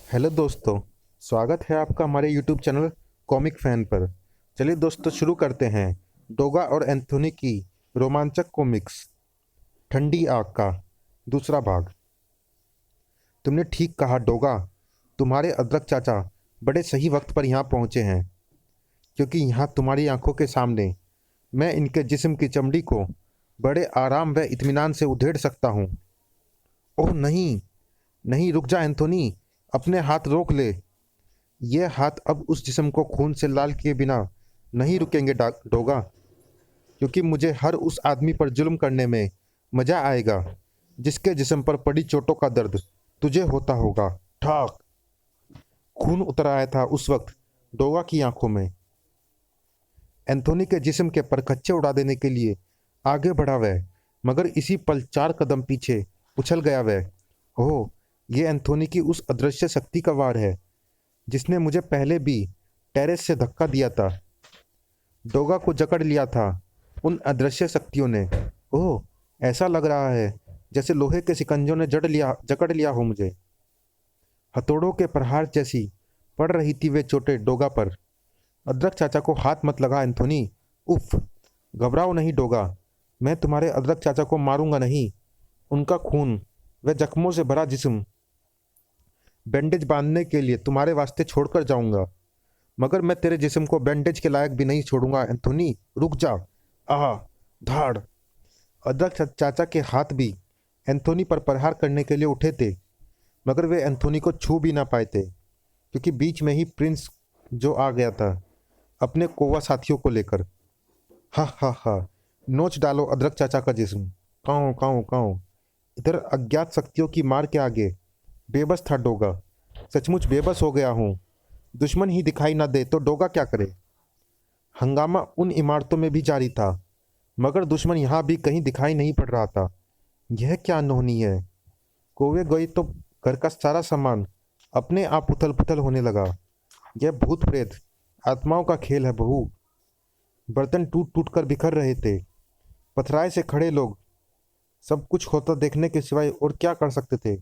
Hello दोस्तों। स्वागत है आपका हमारे यूट्यूब चैनल कॉमिक फैन पर। चलिए दोस्तों शुरू करते हैं डोगा और एंथोनी की रोमांचक कॉमिक्स ठंडी आग का दूसरा भाग। तुमने ठीक कहा डोगा, तुम्हारे अदरक चाचा बड़े सही वक्त पर यहाँ पहुँचे हैं, क्योंकि यहाँ तुम्हारी आंखों के सामने मैं इनके जिस्म की चमड़ी को बड़े आराम व इत्मीनान से उधेड़ सकता हूँ। ओह नहीं, नहीं रुक जा एंथोनी, अपने हाथ रोक ले। ये हाथ अब उस जिस्म को खून से लाल किए बिना नहीं रुकेंगे डोगा, क्योंकि मुझे हर उस आदमी पर जुल्म करने में मजा आएगा जिसके जिस्म पर पड़ी चोटों का दर्द तुझे होता होगा। ठाक खून उतर आया था उस वक्त डोगा की आंखों में। एंथोनी के जिस्म के परखच्चे उड़ा देने के लिए आगे बढ़ा वह, मगर इसी पल 4 कदम पीछे उछल गया वह। ओह, ये एंथोनी की उस अदृश्य शक्ति का वार है जिसने मुझे पहले भी टेरेस से धक्का दिया था। डोगा को जकड़ लिया था उन अदृश्य शक्तियों ने। ओह, ऐसा लग रहा है जैसे लोहे के शिकंजों ने जकड़ लिया हो मुझे। हथौड़ों के प्रहार जैसी पड़ रही थी वे चोटें डोगा पर। अदरक चाचा को हाथ मत लगा एंथोनी। उफ, घबराओ नहीं डोगा, मैं तुम्हारे अदरक चाचा को मारूंगा नहीं। उनका खून व जख्मों से भरा जिस्म बैंडेज बांधने के लिए तुम्हारे वास्ते छोड़कर जाऊंगा, मगर मैं तेरे जिस्म को बैंडेज के लायक भी नहीं छोड़ूंगा एंथोनी। रुक जा। आह, धाड़। अदरक चाचा के हाथ भी एंथोनी पर प्रहार करने के लिए उठे थे, मगर वे एंथोनी को छू भी ना पाए थे, क्योंकि बीच में ही प्रिंस जो आ गया था अपने कोवा साथियों को लेकर। हा हा हा, नोच डालो अदरक चाचा का जिस्म। काओ काओ काओ। इधर अज्ञात शक्तियों की मार के आगे बेबस था डोगा। सचमुच बेबस हो गया हूँ। दुश्मन ही दिखाई ना दे तो डोगा क्या करे। हंगामा उन इमारतों में भी जारी था, मगर दुश्मन यहाँ भी कहीं दिखाई नहीं पड़ रहा था। यह क्या अनहोनी है। कोवे गई तो घर का सारा सामान अपने आप उथल पुथल होने लगा। यह भूत प्रेत आत्माओं का खेल है बहू। बर्तन टूट टूट कर बिखर रहे थे। पथराए से खड़े लोग सब कुछ होता देखने के सिवाय और क्या कर सकते थे।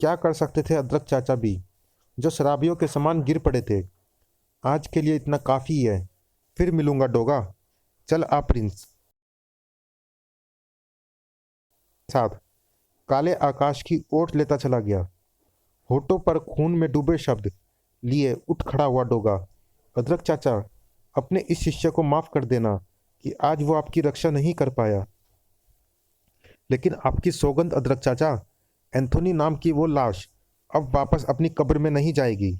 क्या कर सकते थे अदरक चाचा भी, जो शराबियों के समान गिर पड़े थे। आज के लिए इतना काफ़ी है, फिर मिलूंगा डोगा। चल आ प्रिंस। साथ काले आकाश की ओट लेता चला गया। होठों पर खून में डूबे शब्द लिए उठ खड़ा हुआ डोगा। अदरक चाचा, अपने इस शिष्य को माफ कर देना कि आज वो आपकी रक्षा नहीं कर पाया। लेकिन आपकी सौगंध अदरक चाचा, एंथोनी नाम की वो लाश अब वापस अपनी कब्र में नहीं जाएगी।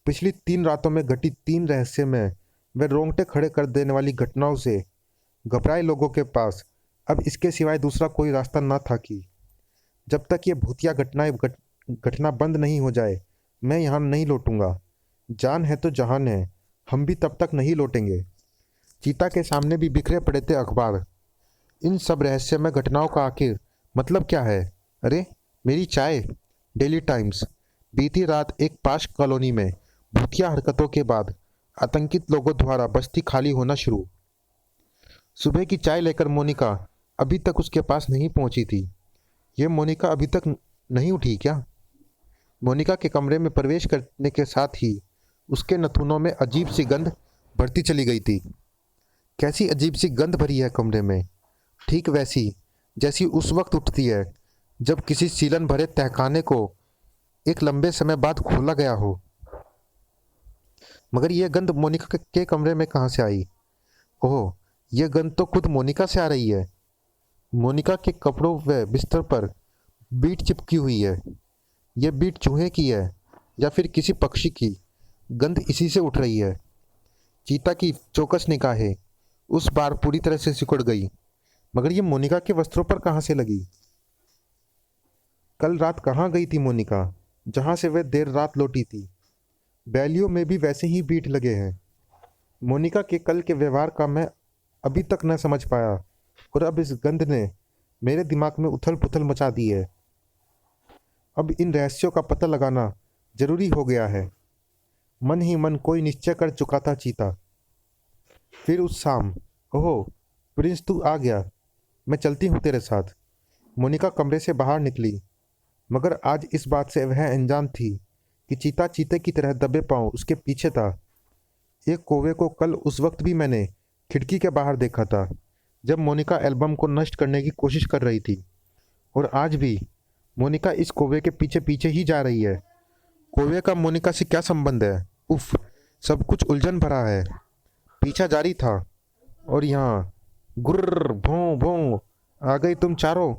पिछली 3 रातों में घटी 3 रहस्यमय व रोंगटे खड़े कर देने वाली घटनाओं से घबराए लोगों के पास अब इसके सिवाय दूसरा कोई रास्ता न था कि जब तक ये भूतिया घटना बंद नहीं हो जाए मैं यहाँ नहीं लौटूंगा। जान है तो जहान है, हम भी तब तक नहीं लौटेंगे। चीता के सामने भी बिखरे पड़े थे अखबार। इन सब रहस्यमय घटनाओं का आखिर मतलब क्या है। अरे, मेरी चाय। Daily times. बीती रात एक पाश कॉलोनी में भूतिया हरकतों के बाद आतंकित लोगों द्वारा बस्ती खाली होना शुरू। सुबह की चाय लेकर मोनिका अभी तक उसके पास नहीं पहुंची थी। ये मोनिका अभी तक नहीं उठी क्या। मोनिका के कमरे में प्रवेश करने के साथ ही उसके नथुनों में अजीब सी गंध भरती चली गई थी। कैसी अजीब सी गंध भरी है कमरे में, ठीक वैसी जैसी उस वक्त उठती है जब किसी सीलन भरे तहखाने को एक लंबे समय बाद खोला गया हो। मगर यह गंध मोनिका के कमरे में कहाँ से आई। ओह, यह गंध तो खुद मोनिका से आ रही है। मोनिका के कपड़ों व बिस्तर पर बीट चिपकी हुई है। यह बीट चूहे की है या फिर किसी पक्षी की। गंध इसी से उठ रही है। चीता की चौकस निगाहें उस बार पूरी तरह से सिकुड़ गई, मगर ये मोनिका के वस्त्रों पर कहाँ से लगी। कल रात कहाँ गई थी मोनिका, जहाँ से वह देर रात लौटी थी। बैलियों में भी वैसे ही बीट लगे हैं। मोनिका के कल के व्यवहार का मैं अभी तक न समझ पाया, और अब इस गंध ने मेरे दिमाग में उथल पुथल मचा दी है। अब इन रहस्यों का पता लगाना जरूरी हो गया है। मन ही मन कोई निश्चय कर चुका था चीता। फिर उस शाम, ओह प्रिंस तू आ गया, मैं चलती हूँ तेरे साथ। मोनिका कमरे से बाहर निकली। मगर आज इस बात से वह अनजान थी कि चीता चीते की तरह दबे पांव उसके पीछे था। एक कौवे को कल उस वक्त भी मैंने खिड़की के बाहर देखा था जब मोनिका एल्बम को नष्ट करने की कोशिश कर रही थी, और आज भी मोनिका इस कौवे के पीछे पीछे ही जा रही है। कौवे का मोनिका से क्या संबंध है? उफ, सब कुछ उलझन भरा है। पीछा जारी था और यहाँ गुर्र भों भों आ गई तुम चारों।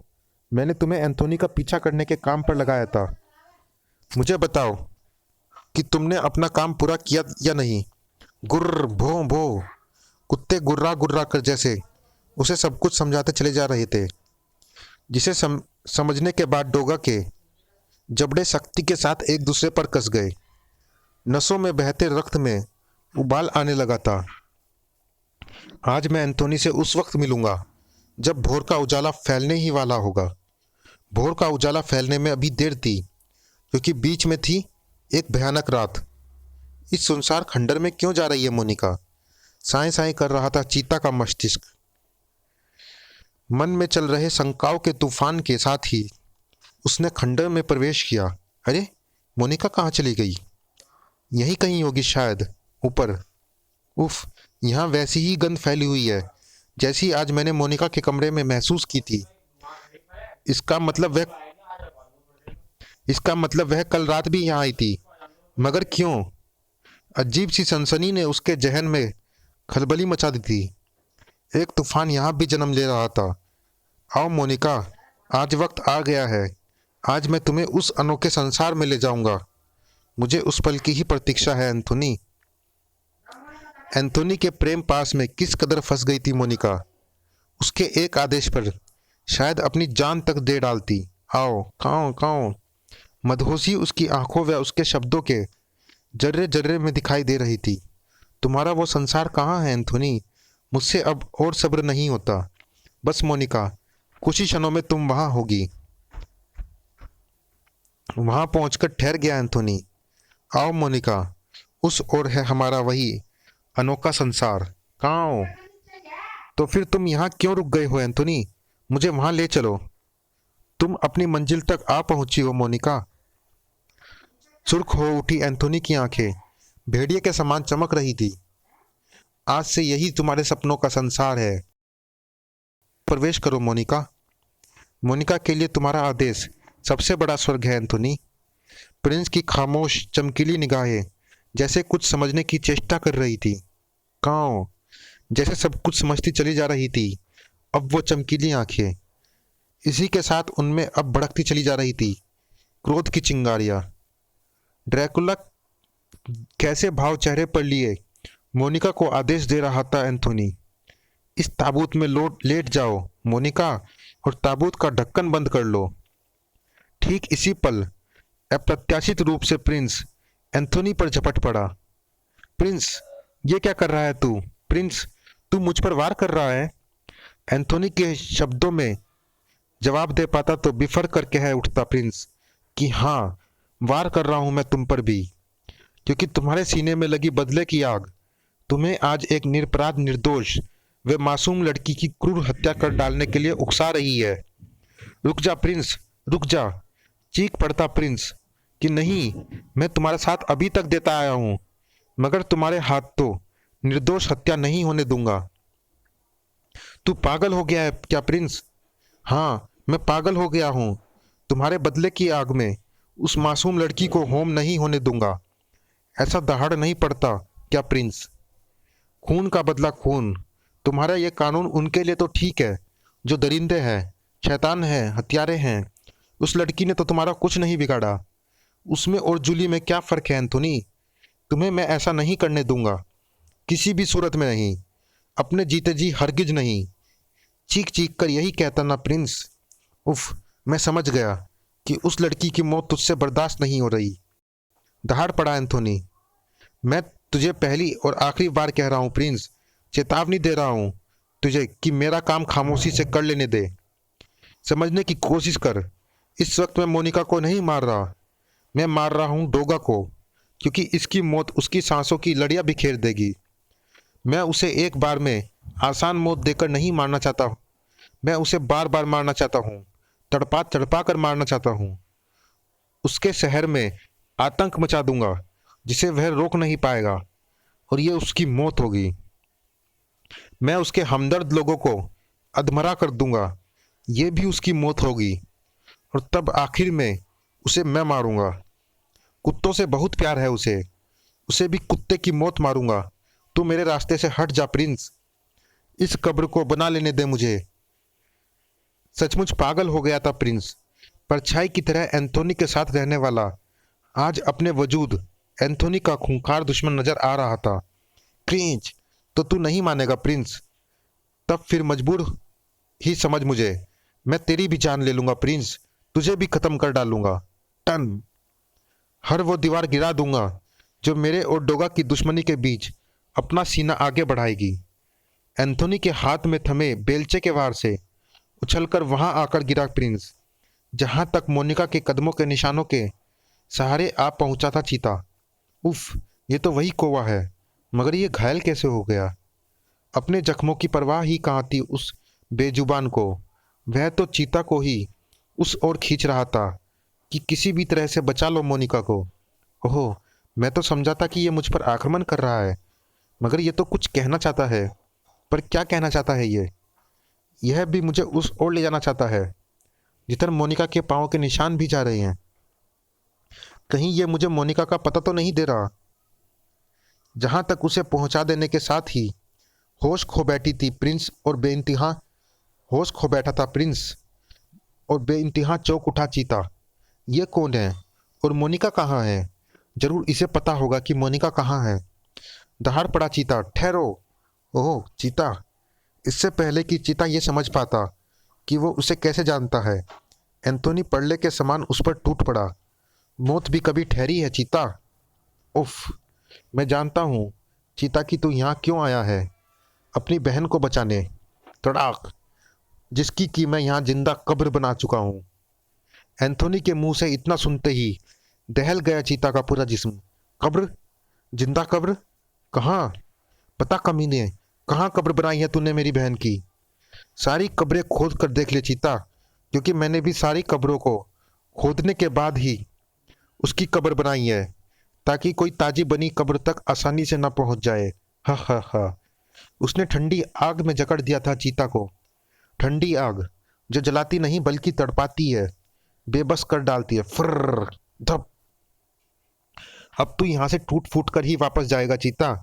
मैंने तुम्हें एंथोनी का पीछा करने के काम पर लगाया था। मुझे बताओ कि तुमने अपना काम पूरा किया या नहीं। गुर्र भों भों कुत्ते गुर्रा गुर्रा कर जैसे उसे सब कुछ समझाते चले जा रहे थे, जिसे समझने के बाद डोगा के जबड़े सख्ती के साथ एक दूसरे पर कस गए। नसों में बहते रक्त में उबाल आने लगा था। आज मैं एंथोनी से उस वक्त मिलूंगा जब भोर का उजाला फैलने ही वाला होगा। भोर का उजाला फैलने में अभी देर थी, क्योंकि बीच में थी एक भयानक रात। इस सुनसान खंडर में क्यों जा रही है मोनिका? साएं साएं कर रहा था चीता का मस्तिष्क। मन में चल रहे शंकाओं के तूफान के साथ ही उसने खंडर में प्रवेश किया। अरे, मोनिका कहाँ चली गई? यहीं कहीं होगी शायद, ऊपर। उफ, यहाँ वैसी ही गंध फैली हुई है जैसी आज मैंने मोनिका के कमरे में महसूस की थी। इसका मतलब वह इसका मतलब वह कल रात भी यहाँ आई थी, मगर क्यों? अजीब सी सनसनी ने उसके जहन में खलबली मचा दी थी। एक तूफान यहाँ भी जन्म ले रहा था। आओ मोनिका, आज वक्त आ गया है। आज मैं तुम्हें उस अनोखे संसार में ले जाऊंगा। मुझे उस पल की ही प्रतीक्षा है एंथोनी। एंथोनी के प्रेम पास में किस कदर फंस गई थी मोनिका। उसके एक आदेश पर शायद अपनी जान तक दे डालती। आओ, काओ काओ। मदहोशी उसकी आंखों व उसके शब्दों के जर्रे जर्रे में दिखाई दे रही थी। तुम्हारा वो संसार कहाँ है एंथोनी? मुझसे अब और सब्र नहीं होता। बस मोनिका, कुछ ही क्षणों में तुम वहाँ होगी। वहाँ पहुंचकर ठहर गया एंथोनी। आओ मोनिका, उस ओर है हमारा वही अनोखा संसार। काओ। तो फिर तुम यहाँ क्यों रुक गए हो एंथोनी? मुझे वहाँ ले चलो। तुम अपनी मंजिल तक आ पहुंची हो मोनिका। सुर्ख हो उठी एंथोनी की आंखें भेड़िए के समान चमक रही थी। आज से यही तुम्हारे सपनों का संसार है। प्रवेश करो मोनिका। मोनिका के लिए तुम्हारा आदेश सबसे बड़ा स्वर्ग है एंथोनी। प्रिंस की खामोश चमकीली निगाहें जैसे कुछ समझने की चेष्टा कर रही थी। काओ, जैसे सब कुछ समझती चली जा रही थी। अब वो चमकीली आंखें, इसी के साथ उनमें अब भड़कती चली जा रही थी क्रोध की चिंगारियां। ड्रैकुला कैसे भाव चेहरे पर लिए मोनिका को आदेश दे रहा था एंथोनी। इस ताबूत में लेट जाओ मोनिका, और ताबूत का ढक्कन बंद कर लो। ठीक इसी पल अप्रत्याशित रूप से प्रिंस एंथोनी पर झपट पड़ा। प्रिंस, ये क्या कर रहा है तू? प्रिंस, तू मुझ पर वार कर रहा है? एंथोनी के शब्दों में जवाब दे पाता तो बिफर कर कह उठता प्रिंस कि हाँ, वार कर रहा हूं मैं तुम पर भी, क्योंकि तुम्हारे सीने में लगी बदले की आग तुम्हें आज एक निरपराध, निर्दोष व मासूम लड़की की क्रूर हत्या कर डालने के लिए उकसा रही है। रुक जा प्रिंस, रुक जा। चीख पड़ता प्रिंस कि नहीं, मैं तुम्हारा साथ अभी तक देता आया हूं, मगर तुम्हारे हाथ तो निर्दोष हत्या नहीं होने दूंगा। तू पागल हो गया है क्या प्रिंस? हाँ, मैं पागल हो गया हूं। तुम्हारे बदले की आग में उस मासूम लड़की को होम नहीं होने दूंगा। ऐसा दहाड़ नहीं पड़ता क्या प्रिंस? खून का बदला खून। तुम्हारा ये कानून उनके लिए तो ठीक है जो दरिंदे हैं, शैतान हैं, हत्यारे हैं। उस लड़की ने तो तुम्हारा कुछ नहीं बिगाड़ा। उसमें और जूली में क्या फ़र्क है एंथोनी? तुम्हें मैं ऐसा नहीं करने दूंगा, किसी भी सूरत में नहीं, अपने जीते जी हरगिज नहीं। चीख चीख कर यही कहता ना प्रिंस। उफ, मैं समझ गया कि उस लड़की की मौत तुझसे बर्दाश्त नहीं हो रही। दहाड़ पड़ा एंथोनी। मैं तुझे पहली और आखिरी बार कह रहा हूँ प्रिंस, चेतावनी दे रहा हूँ तुझे कि मेरा काम खामोशी से कर लेने दे। समझने की कोशिश कर। इस वक्त मैं मोनिका को नहीं मार रहा, मैं मार रहा हूँ डोगा को, क्योंकि इसकी मौत उसकी सांसों की लड़ियाँ बिखेर देगी। मैं उसे एक बार में आसान मौत देकर नहीं मारना चाहता, मैं उसे बार बार मारना चाहता हूँ, तड़पा तड़पा कर मारना चाहता हूँ। उसके शहर में आतंक मचा दूंगा जिसे वह रोक नहीं पाएगा, और ये उसकी मौत होगी। मैं उसके हमदर्द लोगों को अधमरा कर दूंगा, ये भी उसकी मौत होगी। और तब आखिर में उसे मैं मारूंगा। कुत्तों से बहुत प्यार है उसे, उसे भी कुत्ते की मौत मारूंगा। तू मेरे रास्ते से हट जा प्रिंस, इस कब्र को बना लेने दे मुझे। सचमुच पागल हो गया था प्रिंस। परछाई की तरह एंथोनी के साथ रहने वाला आज अपने वजूद एंथोनी का खूंखार दुश्मन नजर आ रहा था। क्रींच, तो तू नहीं मानेगा प्रिंस? तब फिर मजबूर ही समझ मुझे। मैं तेरी भी जान ले लूंगा प्रिंस, तुझे भी खत्म कर डालूंगा। टन। हर वो दीवार गिरा दूंगा जो मेरे और डोगा की दुश्मनी के बीच अपना सीना आगे बढ़ाएगी। एंथोनी के हाथ में थमे बेलचे के वार से उछलकर वहां आकर गिरा प्रिंस, जहां तक मोनिका के कदमों के निशानों के सहारे आ पहुंचा था चीता। उफ, ये तो वही कौवा है, मगर ये घायल कैसे हो गया? अपने जख्मों की परवाह ही कहाँ थी उस बेजुबान को। वह तो चीता को ही उस ओर खींच रहा था कि किसी भी तरह से बचा लो मोनिका को। ओह, मैं तो समझा था कि ये मुझ पर आक्रमण कर रहा है, मगर ये तो कुछ कहना चाहता है। पर क्या कहना चाहता है ये? यह भी मुझे उस ओर ले जाना चाहता है जिधर मोनिका के पाँव के निशान भी जा रहे हैं। कहीं ये मुझे मोनिका का पता तो नहीं दे रहा? जहां तक उसे पहुंचा देने के साथ ही होश खो बैठी थी प्रिंस और बेइंतहा होश खो बैठा था प्रिंस और बेइंतहा चौंक उठा चीता। ये कौन है और मोनिका कहाँ है? जरूर इसे पता होगा कि मोनिका कहाँ है। दहाड़ पड़ा चीता, ठहरो। ओह चीता! इससे पहले कि चीता ये समझ पाता कि वो उसे कैसे जानता है, एंथोनी पड़ले के समान उस पर टूट पड़ा। मौत भी कभी ठहरी है चीता? उफ, मैं जानता हूँ चीता कि तू यहाँ क्यों आया है, अपनी बहन को बचाने। तड़ाक, जिसकी कि मैं यहाँ जिंदा कब्र बना चुका हूँ। एंथोनी के मुंह से इतना सुनते ही दहल गया चीता का पूरा जिस्म। कब्र? जिंदा कब्र? कहाँ? पता कमीने, कहाँ कब्र बनाई है तूने मेरी बहन की? सारी कब्रें खोद कर देख ले चीता, क्योंकि मैंने भी सारी कब्रों को खोदने के बाद ही उसकी कब्र बनाई है, ताकि कोई ताजी बनी कब्र तक आसानी से ना पहुंच जाए। हा हा हा। उसने ठंडी आग में जकड़ दिया था चीता को। ठंडी आग जो जलाती नहीं बल्कि तड़पाती है, बेबस कर डालती है। फर्र धप। अब तू यहाँ से टूट फूट कर ही वापस जाएगा चीता।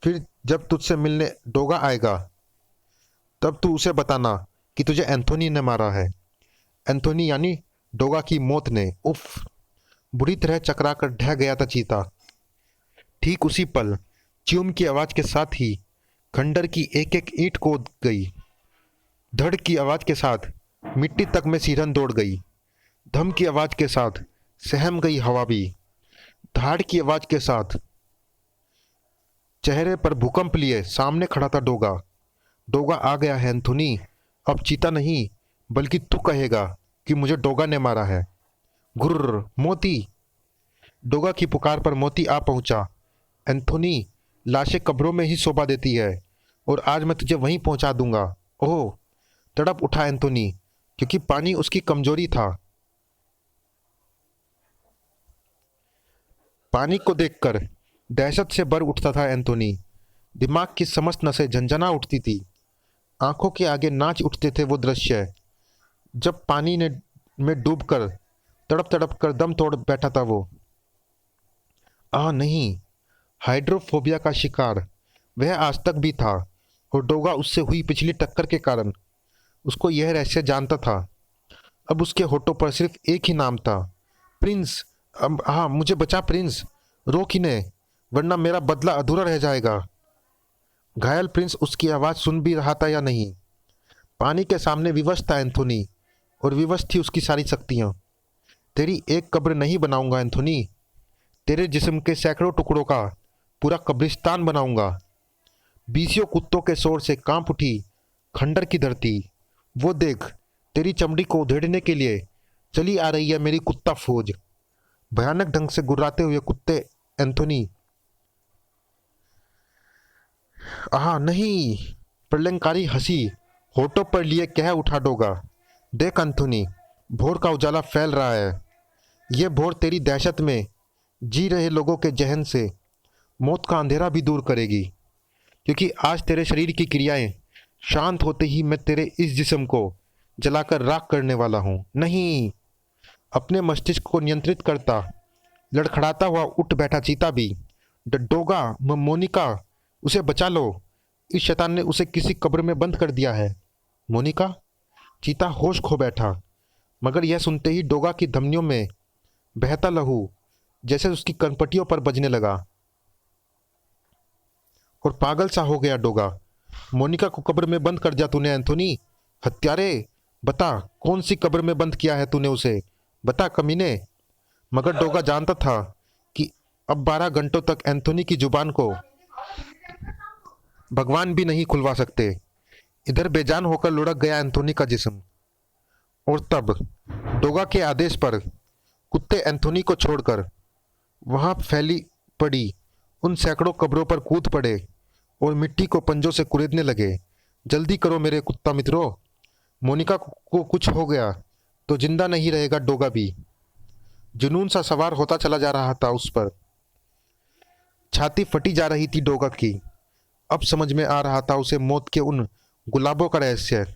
फिर जब तुझसे मिलने डोगा आएगा तब तू उसे बताना कि तुझे एंथोनी ने मारा है। एंथोनी यानी डोगा की मौत ने। उफ! बुरी तरह चकरा कर ढह गया था चीता। ठीक उसी पल च्यूम की आवाज के साथ ही खंडर की एक एक ईंट कूद गई। धड़ की आवाज के साथ मिट्टी तक में सिरहन दौड़ गई। धम की आवाज के साथ सहम गई हवा भी। धाड़ की आवाज के साथ चेहरे पर भूकंप लिए सामने खड़ा था डोगा। डोगा आ गया है एंथोनी। अब चीता नहीं बल्कि तू कहेगा कि मुझे डोगा ने मारा है। गुर्र मोती! डोगा की पुकार पर मोती आ पहुंचा। एंथोनी, लाशें कब्रों में ही शोभा देती है और आज मैं तुझे वहीं पहुंचा दूंगा। ओह! तड़प उठा एंथोनी, क्योंकि पानी उसकी कमजोरी था। पानी को देखकर दहशत से भर उठता था एंथोनी। दिमाग की समस्त नसें झंझना उठती थी। आंखों के आगे नाच उठते थे वो दृश्य, जब पानी ने में डूबकर तड़प तड़प कर दम तोड़ बैठा था वो। नहीं, हाइड्रोफोबिया का शिकार वह आज तक भी था, और डोगा उससे हुई पिछली टक्कर के कारण उसको यह रहस्य जानता था। अब उसके होठों पर सिर्फ एक ही नाम था, प्रिंस। अब मुझे बचा प्रिंस, रोक इन्हें, वरना मेरा बदला अधूरा रह जाएगा। घायल प्रिंस उसकी आवाज़ सुन भी रहा था या नहीं। पानी के सामने विवश था एंथोनी, और विवश थी उसकी सारी शक्तियाँ। तेरी एक कब्र नहीं बनाऊंगा एंथोनी, तेरे जिस्म के सैकड़ों टुकड़ों का पूरा कब्रिस्तान बनाऊंगा। बीसियों कुत्तों के शोर से कांप उठी खंडर की धरती। वो देख, तेरी चमड़ी को उधेड़ने के लिए चली आ रही है मेरी कुत्ता फौज। भयानक ढंग से गुर्राते हुए कुत्ते एंथोनी। नहीं! प्रलयंकारी हंसी होठों पर लिए कह उठा डोगा। देख एंथोनी, भोर का उजाला फैल रहा है। ये भोर तेरी दहशत में जी रहे लोगों के जहन से मौत का अंधेरा भी दूर करेगी, क्योंकि आज तेरे शरीर की क्रियाएं शांत होते ही मैं तेरे इस जिस्म को जलाकर राख करने वाला हूँ। नहीं, अपने मस्तिष्क को नियंत्रित करता लड़खड़ाता हुआ उठ बैठा चीता भी। डोगा, मोनिका, उसे बचा लो। इस शैतान ने उसे किसी कब्र में बंद कर दिया है। मोनिका। चीता होश खो बैठा, मगर यह सुनते ही डोगा की धमनियों में बहता लहू जैसे उसकी कनपटियों पर बजने लगा और पागल सा हो गया डोगा। मोनिका को कब्र में बंद कर दिया तूने एंथोनी। हत्यारे, बता कौन सी कब्र में बंद किया है तूने उसे, बता कमीने। मगर डोगा जानता था कि अब 12 घंटों तक एंथोनी की जुबान को भगवान भी नहीं खुलवा सकते। इधर बेजान होकर लुढ़क गया एंथोनी का जिस्म, और तब डोगा के आदेश पर कुत्ते एंथोनी को छोड़कर वहां फैली पड़ी उन सैकड़ों कब्रों पर कूद पड़े और मिट्टी को पंजों से कुरेदने लगे। जल्दी करो मेरे कुत्ता मित्रों, मोनिका को कुछ हो गया तो जिंदा नहीं रहेगा डोगा भी। जुनून सा सवार होता चला जा रहा था उस पर। छाती फटी जा रही थी डोगा की। अब समझ में आ रहा था उसे मौत के उन गुलाबों का रहस्य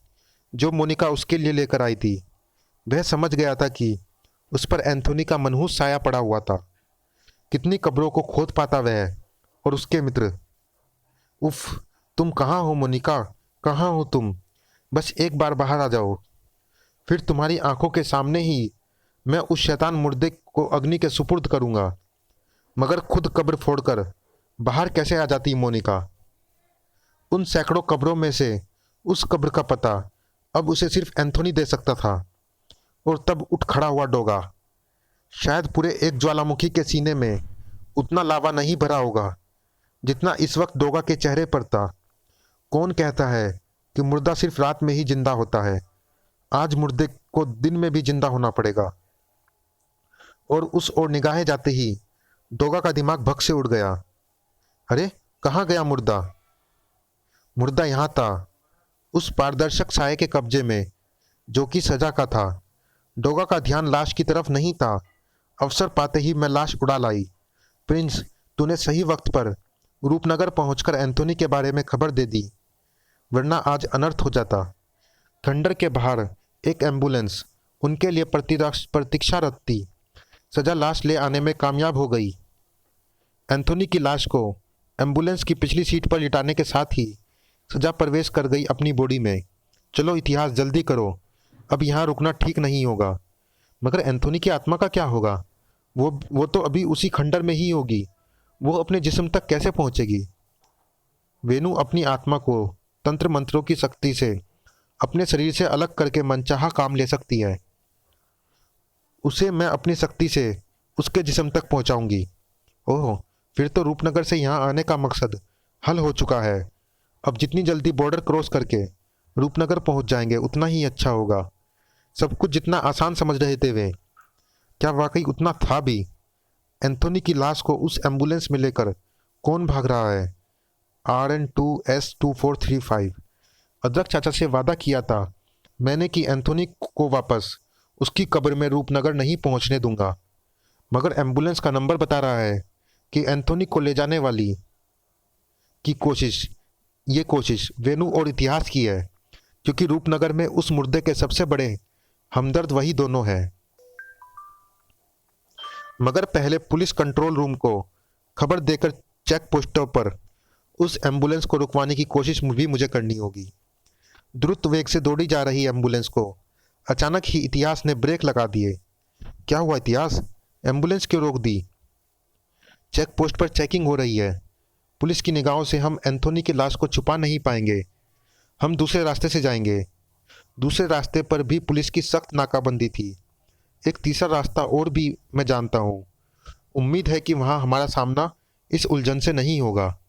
जो मोनिका उसके लिए लेकर आई थी। वह समझ गया था कि उस पर एंथोनी का मनहूस साया पड़ा हुआ था। कितनी कब्रों को खोद पाता वह और उसके मित्र। उफ, तुम कहाँ हो मोनिका, कहाँ हो तुम? बस एक बार बाहर आ जाओ, फिर तुम्हारी आंखों के सामने ही मैं उस शैतान मुर्दे को अग्नि के सुपुर्द करूंगा। मगर खुद कब्र फोड़कर बाहर कैसे आ जाती मोनिका? उन सैकड़ों कब्रों में से उस कब्र का पता अब उसे सिर्फ एंथोनी दे सकता था। और तब उठ खड़ा हुआ डोगा। शायद पूरे एक ज्वालामुखी के सीने में उतना लावा नहीं भरा होगा जितना इस वक्त डोगा के चेहरे पर था। कौन कहता है कि मुर्दा सिर्फ रात में ही जिंदा होता है? आज मुर्दे को दिन में भी जिंदा होना पड़ेगा। और उस ओर निगाहें जाते ही डोगा का दिमाग भग से उड़ गया। अरे, कहाँ गया मुर्दा? मुर्दा यहाँ था, उस पारदर्शक साये के कब्जे में, जो कि सजा का था। डोगा का ध्यान लाश की तरफ नहीं था। अवसर पाते ही मैं लाश उड़ा लाई। प्रिंस, तूने सही वक्त पर रूपनगर पहुंचकर एंथोनी के बारे में खबर दे दी, वरना आज अनर्थ हो जाता। खंडर के बाहर एक एम्बुलेंस उनके लिए प्रतीक्षारत थी। सजा लाश ले आने में कामयाब हो गई। एंथोनी की लाश को एम्बुलेंस की पिछली सीट पर लिटाने के साथ ही सजा प्रवेश कर गई अपनी बॉडी में। चलो इतिहास, जल्दी करो, अब यहाँ रुकना ठीक नहीं होगा। मगर एंथोनी की आत्मा का क्या होगा? वो तो अभी उसी खंडर में ही होगी। वो अपने जिस्म तक कैसे पहुँचेगी? वेनु अपनी आत्मा को तंत्र मंत्रों की शक्ति से अपने शरीर से अलग करके मनचाहा काम ले सकती है। उसे मैं अपनी शक्ति से उसके जिस्म तक पहुंचाऊंगी। ओह, फिर तो रूपनगर से यहाँ आने का मकसद हल हो चुका है। अब जितनी जल्दी बॉर्डर क्रॉस करके रूपनगर पहुंच जाएंगे उतना ही अच्छा होगा। सब कुछ जितना आसान समझ रहे थे वे, क्या वाकई उतना था भी? एंथोनी की लाश को उस एम्बुलेंस में लेकर कौन भाग रहा है? RN2S2435। अदरक चाचा से वादा किया था मैंने कि एंथोनी को वापस उसकी कब्र में रूपनगर नहीं पहुंचने दूंगा। मगर एम्बुलेंस का नंबर बता रहा है कि एंथोनी को ले जाने वाली की कोशिश वेनु और इतिहास की है, क्योंकि रूपनगर में उस मुर्दे के सबसे बड़े हमदर्द वही दोनों हैं। मगर पहले पुलिस कंट्रोल रूम को खबर देकर चेक पोस्टों पर उस एम्बुलेंस को रुकवाने की कोशिश भी मुझे करनी होगी। द्रुत वेग से दौड़ी जा रही एम्बुलेंस को अचानक ही इतिहास ने ब्रेक लगा दिए। क्या हुआ इतिहास? एम्बुलेंस क्यों रोक दी? चेक पोस्ट पर चेकिंग हो रही है। पुलिस की निगाहों से हम एंथोनी की लाश को छुपा नहीं पाएंगे। हम दूसरे रास्ते से जाएंगे। दूसरे रास्ते पर भी पुलिस की सख्त नाकाबंदी थी। एक तीसरा रास्ता और भी मैं जानता हूँ। उम्मीद है कि वहाँ हमारा सामना इस उलझन से नहीं होगा।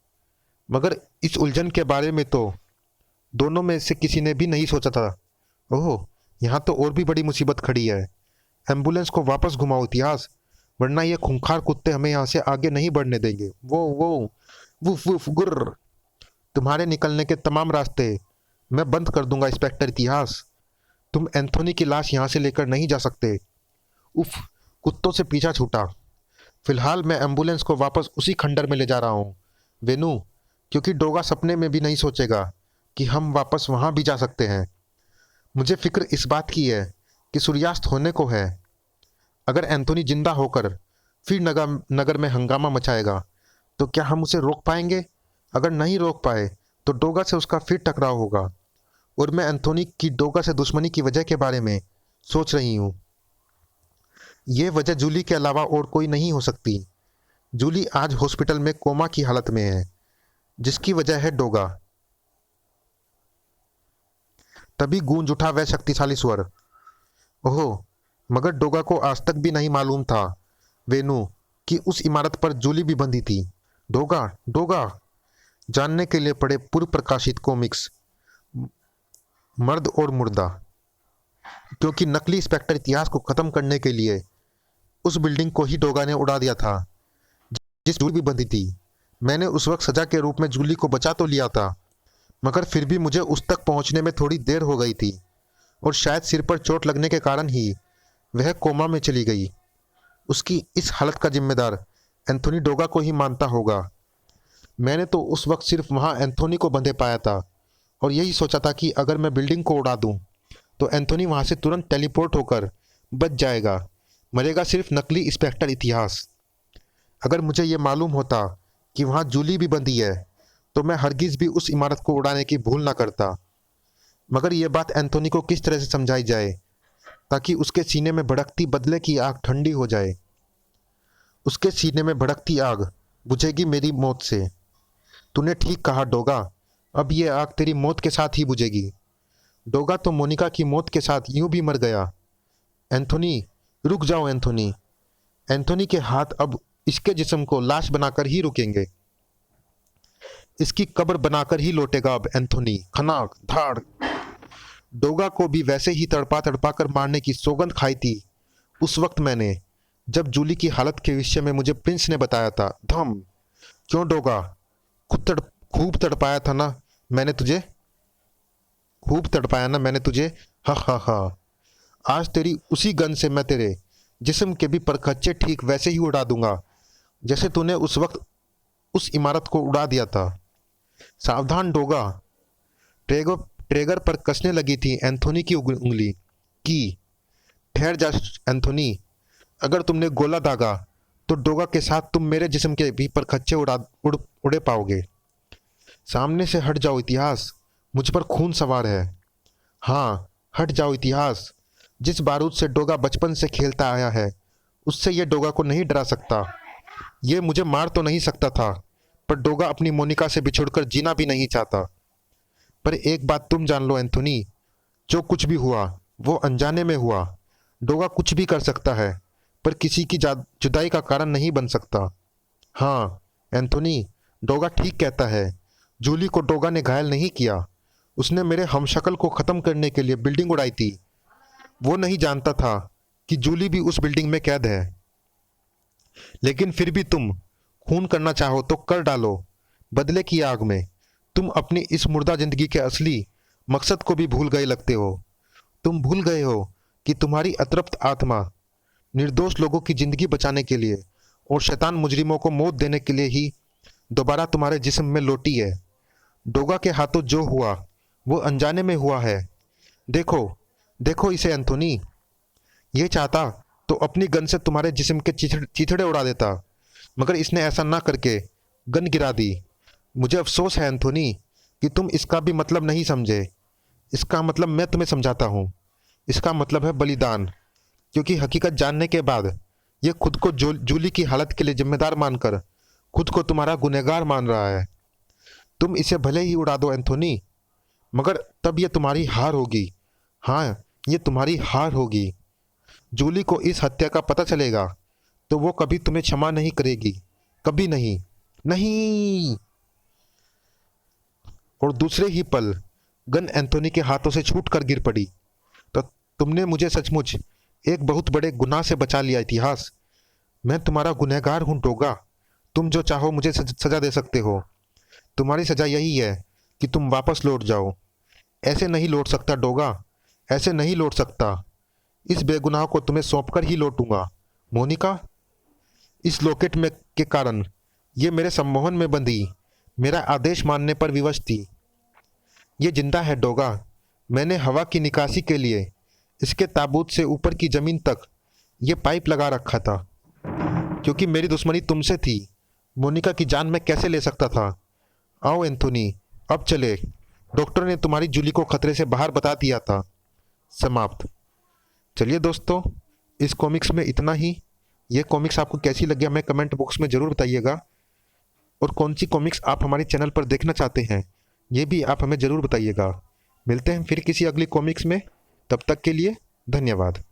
मगर इस उलझन के बारे में तो दोनों में से किसी ने भी नहीं सोचा था। ओह, यहाँ तो और भी बड़ी मुसीबत खड़ी है। एम्बुलेंस को वापस घुमाओ इतिहास, वरना ये खूंखार कुत्ते हमें यहाँ से आगे नहीं बढ़ने देंगे। वो वुफ वुफ गुर्र। तुम्हारे निकलने के तमाम रास्ते मैं बंद कर दूंगा इंस्पेक्टर इतिहास। तुम एंथोनी की लाश यहाँ से लेकर नहीं जा सकते। उफ, कुत्तों से पीछा छूटा। फिलहाल मैं एम्बुलेंस को वापस उसी खंडर में ले जा रहा हूँ वेनु, क्योंकि डोगा सपने में भी नहीं सोचेगा कि हम वापस वहाँ भी जा सकते हैं। मुझे फिक्र इस बात की है कि सूर्यास्त होने को है। अगर एंथोनी जिंदा होकर फिर नगर में हंगामा मचाएगा तो क्या हम उसे रोक पाएंगे? अगर नहीं रोक पाए तो डोगा से उसका फिर टकराव होगा। और मैं एंथोनी की डोगा से दुश्मनी की वजह के बारे में सोच रही हूँ। ये वजह जूली के अलावा और कोई नहीं हो सकती। जूली आज हॉस्पिटल में कोमा की हालत में है, जिसकी वजह है डोगा। तभी गूंज उठा वह शक्तिशाली स्वर। ओह, मगर डोगा को आज तक भी नहीं मालूम था वेनु कि उस इमारत पर जूली भी बंधी थी। डोगा डोगा जानने के लिए पढ़े पूर्व प्रकाशित कॉमिक्स मर्द और मुर्दा, क्योंकि नकली इंस्पेक्टर इतिहास को खत्म करने के लिए उस बिल्डिंग को ही डोगा ने उड़ा दिया था जिस जूली भी बंधी थी। मैंने उस वक्त सजा के रूप में जूली को बचा तो लिया था, मगर फिर भी मुझे उस तक पहुंचने में थोड़ी देर हो गई थी और शायद सिर पर चोट लगने के कारण ही वह कोमा में चली गई। उसकी इस हालत का जिम्मेदार एंथोनी डोगा को ही मानता होगा। मैंने तो उस वक्त सिर्फ वहां एंथोनी को बंधे पाया था और यही सोचा था कि अगर मैं बिल्डिंग को उड़ा दूं तो एंथोनी वहां से तुरंत टेलीपोर्ट होकर बच जाएगा, मरेगा सिर्फ नकली इंस्पेक्टर इतिहास। अगर मुझे ये मालूम होता कि वहां जूली भी बंधी है तो मैं हरगिज भी उस इमारत को उड़ाने की भूल ना करता। मगर यह बात एंथोनी को किस तरह से समझाई जाए ताकि उसके सीने में भड़कती बदले की आग ठंडी हो जाए? उसके सीने में भड़कती आग बुझेगी मेरी मौत से। तूने ठीक कहा डोगा, अब ये आग तेरी मौत के साथ ही बुझेगी। डोगा तो मोनिका की मौत के साथ यूं भी मर गया। एंथोनी, रुक जाओ एंथोनी। एंथोनी के हाथ अब इसके जिस्म को लाश बनाकर ही रुकेंगे। इसकी कब्र बनाकर ही लौटेगा अब एंथोनी। खनाक धाड़। डोगा को भी वैसे ही तड़पा तड़पा कर मारने की सौगंध खाई थी उस वक्त मैंने, जब जूली की हालत के विषय में मुझे प्रिंस ने बताया था। धम। क्यों डोगा, खूब तड़पाया था ना मैंने तुझे, खूब तड़पाया ना मैंने तुझे। हा हा हा। आज तेरी उसी गन से मैं तेरे जिस्म के भी परखच्चे ठीक वैसे ही उड़ा दूंगा जैसे तूने उस वक्त उस इमारत को उड़ा दिया था। सावधान डोगा। ट्रेगर ट्रेगर पर कसने लगी थी एंथोनी की उंगली की। ठहर जा एंथोनी, अगर तुमने गोला दागा तो डोगा के साथ तुम मेरे जिस्म के भी परखच्चे उड़े पाओगे। सामने से हट जाओ इतिहास, मुझ पर खून सवार है। हाँ, हट जाओ इतिहास। जिस बारूद से डोगा बचपन से खेलता आया है उससे ये डोगा को नहीं डरा सकता। ये मुझे मार तो नहीं सकता था, पर डोगा अपनी मोनिका से बिछुड़कर जीना भी नहीं चाहता। पर एक बात तुम जान लो एंथोनी, जो कुछ भी हुआ वो अनजाने में हुआ। डोगा कुछ भी कर सकता है पर किसी की जुदाई का कारण नहीं बन सकता। हाँ एंथोनी, डोगा ठीक कहता है। जूली को डोगा ने घायल नहीं किया, उसने मेरे हमशक्ल को ख़त्म करने के लिए बिल्डिंग उड़ाई थी। वो नहीं जानता था कि जूली भी उस बिल्डिंग में कैद है। लेकिन फिर भी तुम खून करना चाहो तो कर डालो बदले की आग में। तुम अपनी इस मुर्दा जिंदगी के असली मकसद को भी भूल गए लगते हो। तुम भूल गए हो कि तुम्हारी अतृप्त आत्मा निर्दोष लोगों की जिंदगी बचाने के लिए और शैतान मुजरिमों को मौत देने के लिए ही दोबारा तुम्हारे जिस्म में लौटी है। डोगा के हाथों जो हुआ वो अनजाने में हुआ है। देखो देखो इसे एंथोनी, ये चाहता तो अपनी गन से तुम्हारे जिस्म के चिथड़े उड़ा देता, मगर इसने ऐसा ना करके गन गिरा दी। मुझे अफसोस है एंथोनी कि तुम इसका भी मतलब नहीं समझे। इसका मतलब मैं तुम्हें समझाता हूँ। इसका मतलब है बलिदान, क्योंकि हकीकत जानने के बाद ये खुद को जूली की हालत के लिए जिम्मेदार मानकर खुद को तुम्हारा गुनहगार मान रहा है। तुम इसे भले ही उड़ा दो एंथोनी, मगर तब ये तुम्हारी हार होगी। हाँ, ये तुम्हारी हार होगी। जूली को इस हत्या का पता चलेगा तो वो कभी तुम्हें क्षमा नहीं करेगी, कभी नहीं। नहीं। और दूसरे ही पल गन एंथोनी के हाथों से छूट कर गिर पड़ी। तो तुमने मुझे सचमुच एक बहुत बड़े गुनाह से बचा लिया इतिहास। मैं तुम्हारा गुनहगार हूँ डोगा। तुम जो चाहो मुझे सजा दे सकते हो। तुम्हारी सजा यही है कि तुम वापस लौट जाओ। ऐसे नहीं लौट सकता डोगा, ऐसे नहीं लौट सकता। इस बेगुनाह को तुम्हें सौंप कर ही लौटूंगा मोनिका, इस लॉकेट में के कारण ये मेरे सम्मोहन में बंधी मेरा आदेश मानने पर विवश थी। ये जिंदा है डोगा। मैंने हवा की निकासी के लिए इसके ताबूत से ऊपर की जमीन तक ये पाइप लगा रखा था, क्योंकि मेरी दुश्मनी तुमसे थी। मोनिका की जान मैं कैसे ले सकता था। आओ एंथोनी, अब चले। डॉक्टर ने तुम्हारी जूली को खतरे से बाहर बता दिया था। समाप्त। चलिए दोस्तों, इस कॉमिक्स में इतना ही। ये कॉमिक्स आपको कैसी लगी हमें कमेंट बॉक्स में ज़रूर बताइएगा, और कौन सी कॉमिक्स आप हमारे चैनल पर देखना चाहते हैं ये भी आप हमें ज़रूर बताइएगा। मिलते हैं फिर किसी अगली कॉमिक्स में। तब तक के लिए धन्यवाद।